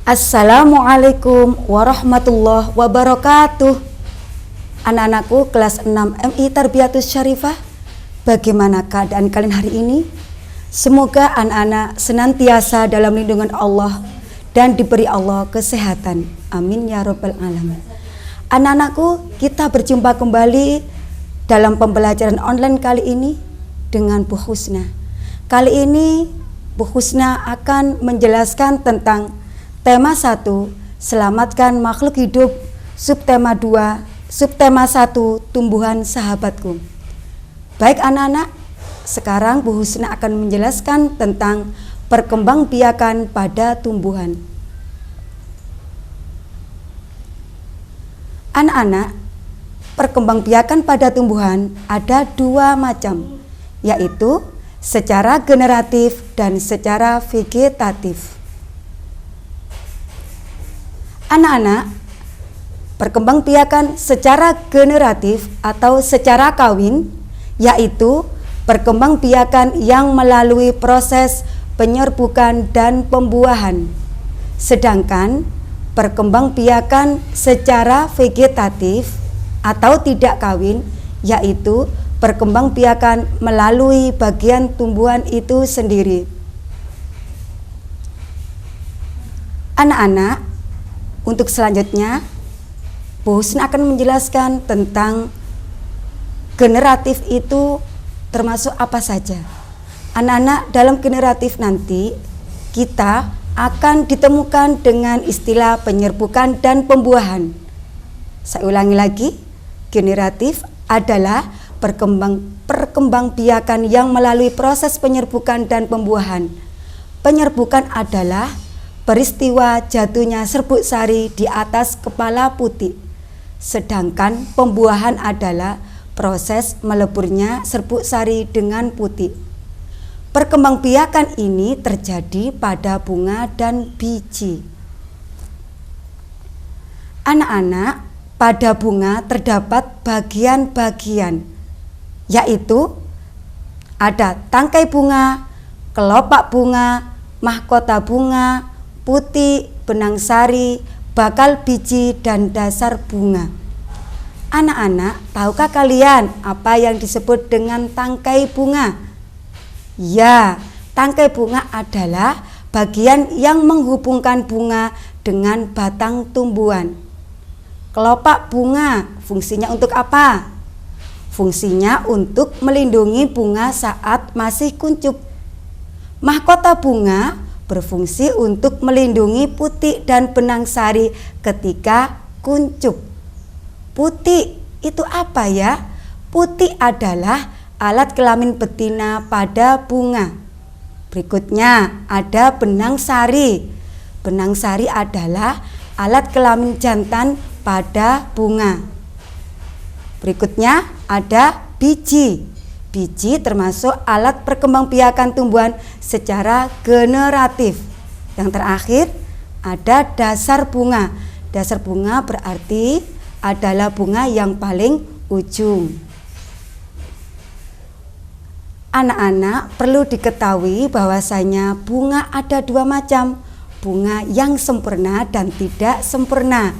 Assalamualaikum warahmatullahi wabarakatuh. Anak-anakku kelas 6 MI Tarbiyatus Syarifah, bagaimana keadaan kalian hari ini? Semoga anak-anak senantiasa dalam lindungan Allah dan diberi Allah kesehatan. Amin ya rabbal alamin. Anak-anakku, kita berjumpa kembali dalam pembelajaran online kali ini dengan Bu Husna. Kali ini Bu Husna akan menjelaskan tentang tema 1, selamatkan makhluk hidup. Subtema 2, subtema 1, tumbuhan sahabatku. Baik anak-anak, sekarang Bu Husna akan menjelaskan tentang perkembangbiakan pada tumbuhan. Anak-anak, perkembangbiakan pada tumbuhan ada 2 macam, yaitu secara generatif dan secara vegetatif. Anak-anak, perkembangbiakan secara generatif atau secara kawin, yaitu perkembangbiakan yang melalui proses penyerbukan dan pembuahan. Sedangkan perkembangbiakan secara vegetatif atau tidak kawin, yaitu perkembangbiakan melalui bagian tumbuhan itu sendiri. Anak-anak, untuk selanjutnya, Bu Husna akan menjelaskan tentang generatif itu termasuk apa saja. Anak-anak, dalam generatif nanti kita akan ditemukan dengan istilah penyerbukan dan pembuahan. Saya ulangi lagi, generatif adalah perkembangbiakan yang melalui proses penyerbukan dan pembuahan. Penyerbukan adalah peristiwa jatuhnya serbuk sari di atas kepala putih. Sedangkan pembuahan adalah proses meleburnya serbuk sari dengan putih. Perkembangbiakan ini terjadi pada bunga dan biji. Anak-anak, pada bunga terdapat bagian-bagian, yaitu ada tangkai bunga, kelopak bunga, mahkota bunga, putih, benang sari, bakal biji, dan dasar bunga. Anak-anak, tahukah kalian apa yang disebut dengan tangkai bunga? Ya, tangkai bunga adalah bagian yang menghubungkan bunga dengan batang tumbuhan. Kelopak bunga fungsinya untuk apa? Fungsinya untuk melindungi bunga saat masih kuncup. Mahkota bunga berfungsi untuk melindungi putih dan benang sari ketika kuncup. Putih itu apa ya? Putih adalah alat kelamin betina pada bunga. Berikutnya ada benang sari. Benang sari adalah alat kelamin jantan pada bunga. Berikutnya ada biji. Biji termasuk alat perkembangbiakan tumbuhan secara generatif. Yang terakhir ada dasar bunga. Dasar bunga berarti adalah bunga yang paling ujung. Anak-anak, perlu diketahui bahwasanya bunga ada 2 macam. Bunga yang sempurna dan tidak sempurna.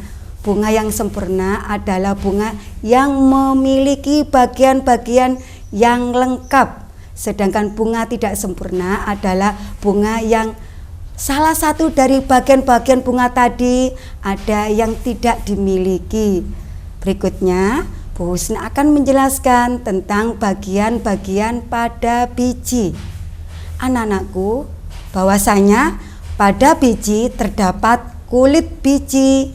Bunga yang sempurna adalah bunga yang memiliki bagian-bagian yang lengkap. Sedangkan bunga tidak sempurna adalah bunga yang salah satu dari bagian-bagian bunga tadi ada yang tidak dimiliki. Berikutnya, Bu Husna akan menjelaskan tentang bagian-bagian pada biji. Anak-anakku, bahwasanya pada biji terdapat kulit biji,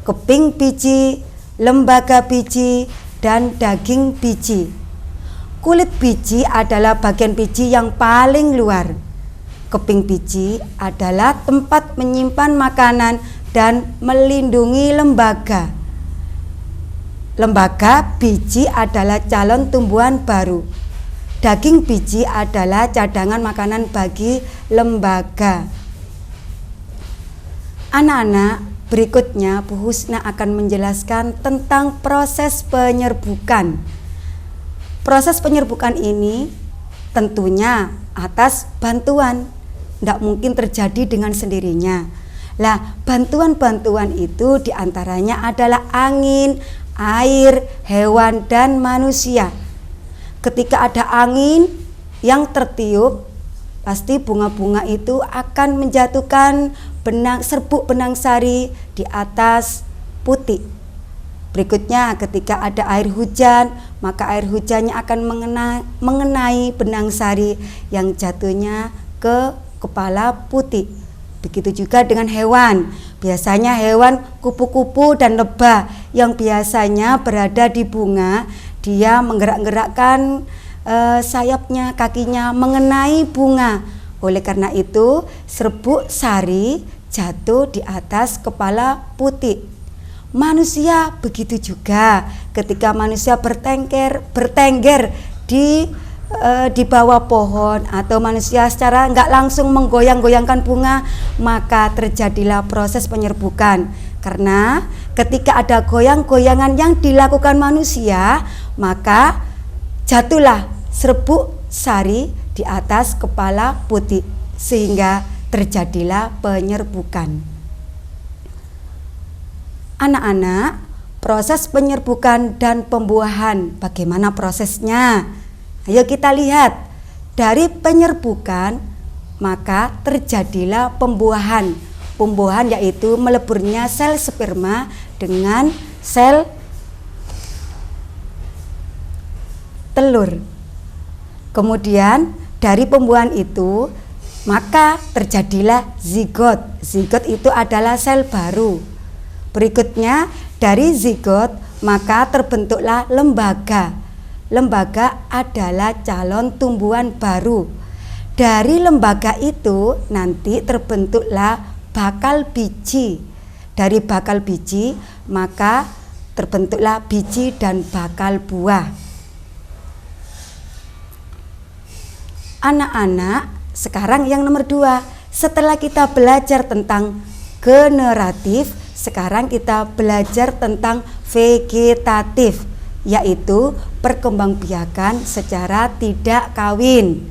keping biji, lembaga biji, dan daging biji. Kulit biji adalah bagian biji yang paling luar. Keping biji adalah tempat menyimpan makanan dan melindungi lembaga. Lembaga biji adalah calon tumbuhan baru. Daging biji adalah cadangan makanan bagi lembaga. Anak-anak, berikutnya Bu Husna akan menjelaskan tentang proses penyerbukan. Proses penyerbukan ini tentunya atas bantuan, tidak mungkin terjadi dengan sendirinya. Lah, bantuan-bantuan itu diantaranya adalah angin, air, hewan, dan manusia. Ketika ada angin yang tertiup, pasti bunga-bunga itu akan menjatuhkan serbuk benang sari di atas putih. Berikutnya, ketika ada air hujan, maka air hujannya akan mengenai benang sari yang jatuhnya ke kepala putih. Begitu juga dengan hewan. Biasanya hewan kupu-kupu dan lebah yang biasanya berada di bunga, dia menggerak-gerakkan sayapnya, kakinya mengenai bunga. Oleh karena itu, serbuk sari jatuh di atas kepala putih. Manusia begitu juga, ketika manusia bertengger di bawah pohon, atau manusia secara nggak langsung menggoyang-goyangkan bunga, maka terjadilah proses penyerbukan. Karena ketika ada goyang-goyangan yang dilakukan manusia, maka jatuhlah serbuk sari di atas kepala putih, sehingga terjadilah penyerbukan. Anak-anak, proses penyerbukan dan pembuahan, bagaimana prosesnya? Ayo kita lihat. Dari penyerbukan maka terjadilah pembuahan. Pembuahan yaitu meleburnya sel sperma dengan sel telur. Kemudian dari pembuahan itu maka terjadilah zigot. Zigot itu adalah sel baru. Berikutnya dari zigot maka terbentuklah lembaga. Lembaga adalah calon tumbuhan baru. Dari lembaga itu nanti terbentuklah bakal biji. Dari bakal biji maka terbentuklah biji dan bakal buah. Anak-anak, sekarang yang nomor 2, setelah kita belajar tentang generatif, sekarang kita belajar tentang vegetatif, yaitu perkembangbiakan secara tidak kawin.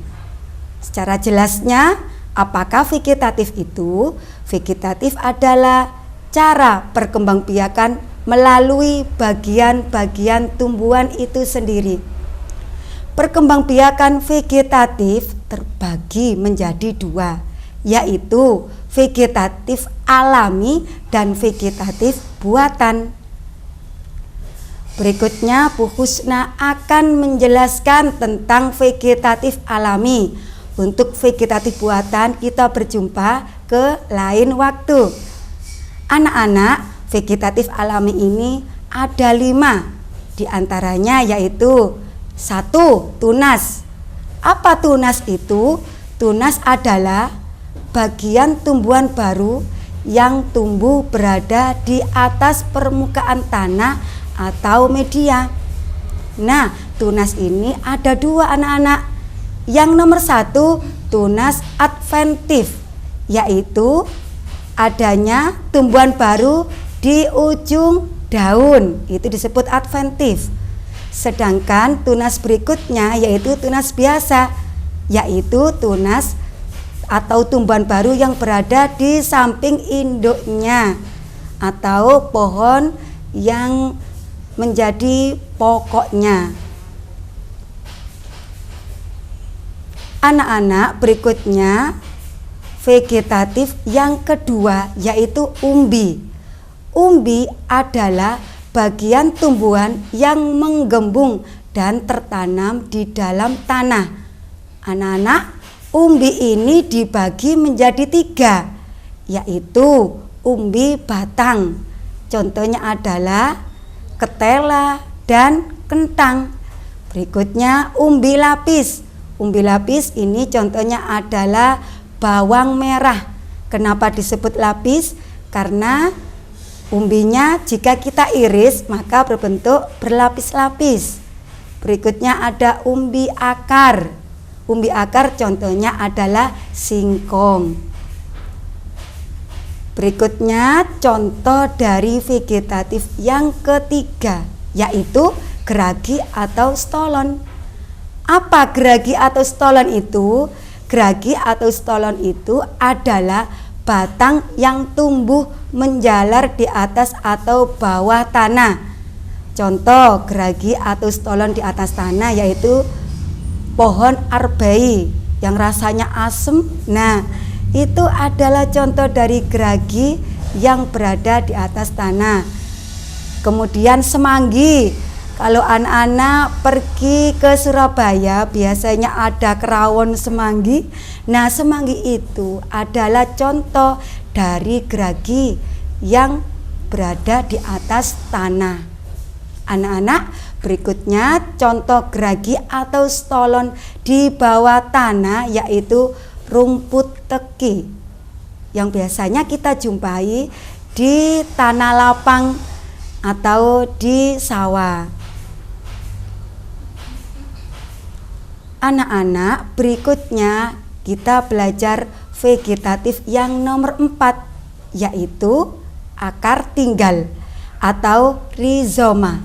Secara jelasnya, apakah vegetatif itu? Vegetatif adalah cara perkembangbiakan melalui bagian-bagian tumbuhan itu sendiri. Perkembangbiakan vegetatif terbagi menjadi 2, yaitu vegetatif alami dan vegetatif buatan. Berikutnya Bu Husna akan menjelaskan tentang vegetatif alami. Untuk vegetatif buatan kita berjumpa ke lain waktu. Anak-anak, vegetatif alami ini ada 5, diantaranya yaitu 1. Tunas. Apa tunas itu? Tunas adalah bagian tumbuhan baru yang tumbuh berada di atas permukaan tanah atau media. Nah, tunas ini ada 2 anak-anak. Yang nomor 1, tunas adventif, yaitu adanya tumbuhan baru di ujung daun, itu disebut adventif. Sedangkan tunas berikutnya yaitu tunas biasa, yaitu tunas atau tumbuhan baru yang berada di samping induknya atau pohon yang menjadi pokoknya. Anak-anak, berikutnya vegetatif yang kedua yaitu umbi. Umbi adalah bagian tumbuhan yang menggembung dan tertanam di dalam tanah. Anak-anak, umbi ini dibagi menjadi 3, yaitu umbi batang. Contohnya adalah ketela dan kentang. Berikutnya umbi lapis. Umbi lapis ini contohnya adalah bawang merah. Kenapa disebut lapis? Karena umbinya jika kita iris maka berbentuk berlapis-lapis. Berikutnya ada umbi akar. Umbi akar contohnya adalah singkong. Berikutnya contoh dari vegetatif yang ketiga yaitu geragi atau stolon. Apa geragi atau stolon itu? Geragi atau stolon itu adalah batang yang tumbuh menjalar di atas atau bawah tanah. Contoh geragi atau stolon di atas tanah yaitu pohon arbai yang rasanya asem. Nah, itu adalah contoh dari geragi yang berada di atas tanah. Kemudian semanggi. Kalau anak-anak pergi ke Surabaya biasanya ada kerawon semanggi. Nah, semanggi itu adalah contoh dari geragi yang berada di atas tanah. Anak-anak, berikutnya contoh geragi atau stolon di bawah tanah yaitu rumput teki yang biasanya kita jumpai di tanah lapang atau di sawah. Anak-anak, berikutnya kita belajar vegetatif yang nomor 4 yaitu akar tinggal atau rizoma.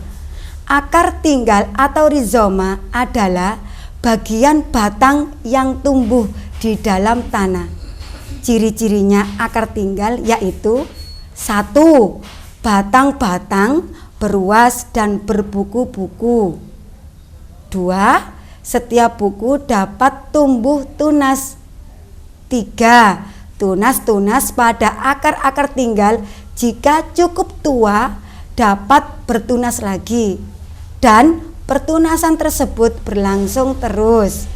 Akar tinggal atau rizoma adalah bagian batang yang tumbuh di dalam tanah. Ciri-cirinya akar tinggal yaitu 1. Batang-batang beruas dan berbuku-buku. 2. Setiap buku dapat tumbuh tunas. 3. Tunas-tunas pada akar-akar tinggal jika cukup tua dapat bertunas lagi dan pertunasan tersebut berlangsung terus.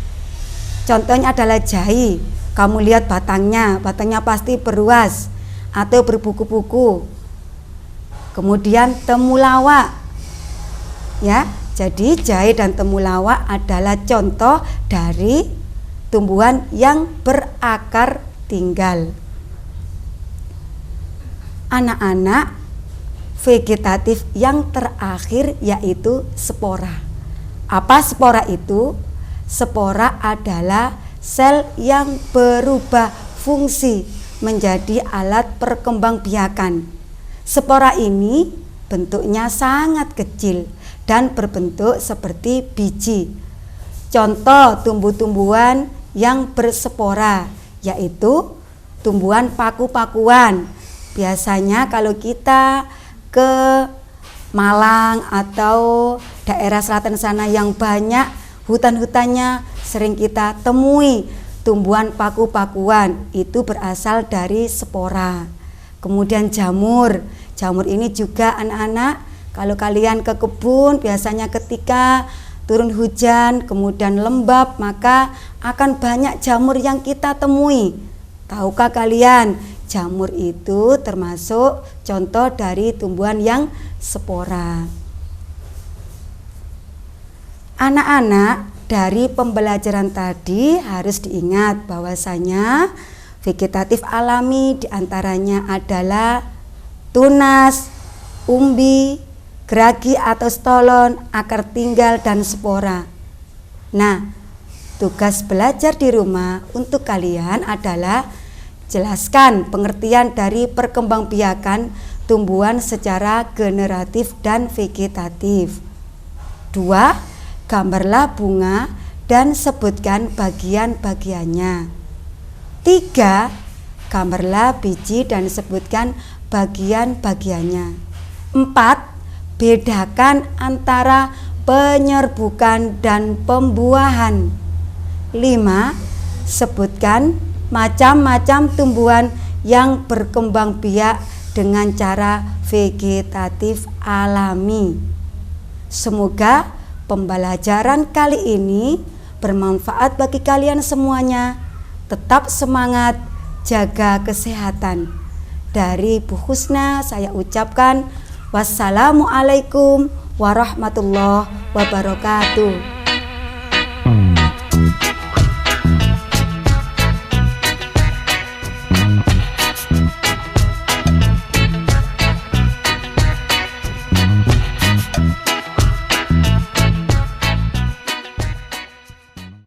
Contohnya adalah jahe. Kamu lihat batangnya pasti beruas atau berbuku-buku. Kemudian temulawak. Ya, jadi jahe dan temulawak adalah contoh dari tumbuhan yang berakar tinggal. Anak-anak, vegetatif yang terakhir yaitu spora. Apa spora itu? Spora adalah sel yang berubah fungsi menjadi alat perkembangbiakan. Spora ini bentuknya sangat kecil dan berbentuk seperti biji. Contoh tumbuh-tumbuhan yang berspora yaitu tumbuhan paku-pakuan. Biasanya kalau kita ke Malang atau daerah selatan sana yang banyak hutan-hutannya, sering kita temui tumbuhan paku-pakuan, itu berasal dari spora. Kemudian jamur ini juga anak-anak, kalau kalian ke kebun biasanya ketika turun hujan kemudian lembab maka akan banyak jamur yang kita temui. Tahukah kalian, jamur itu termasuk contoh dari tumbuhan yang spora. Anak-anak, dari pembelajaran tadi harus diingat bahwasanya vegetatif alami diantaranya adalah tunas, umbi, geragi atau stolon, akar tinggal, dan spora. Nah, tugas belajar di rumah untuk kalian adalah jelaskan pengertian dari perkembangbiakan tumbuhan secara generatif dan vegetatif. 2. Gambarlah bunga dan sebutkan bagian-bagiannya. 3. Gambarlah biji dan sebutkan bagian-bagiannya. 4. Bedakan antara penyerbukan dan pembuahan. 5. Sebutkan macam-macam tumbuhan yang berkembang biak dengan cara vegetatif alami. Semoga pembelajaran kali ini bermanfaat bagi kalian semuanya. Tetap semangat, jaga kesehatan. Dari Bu Husna saya ucapkan wassalamualaikum warahmatullahi wabarakatuh.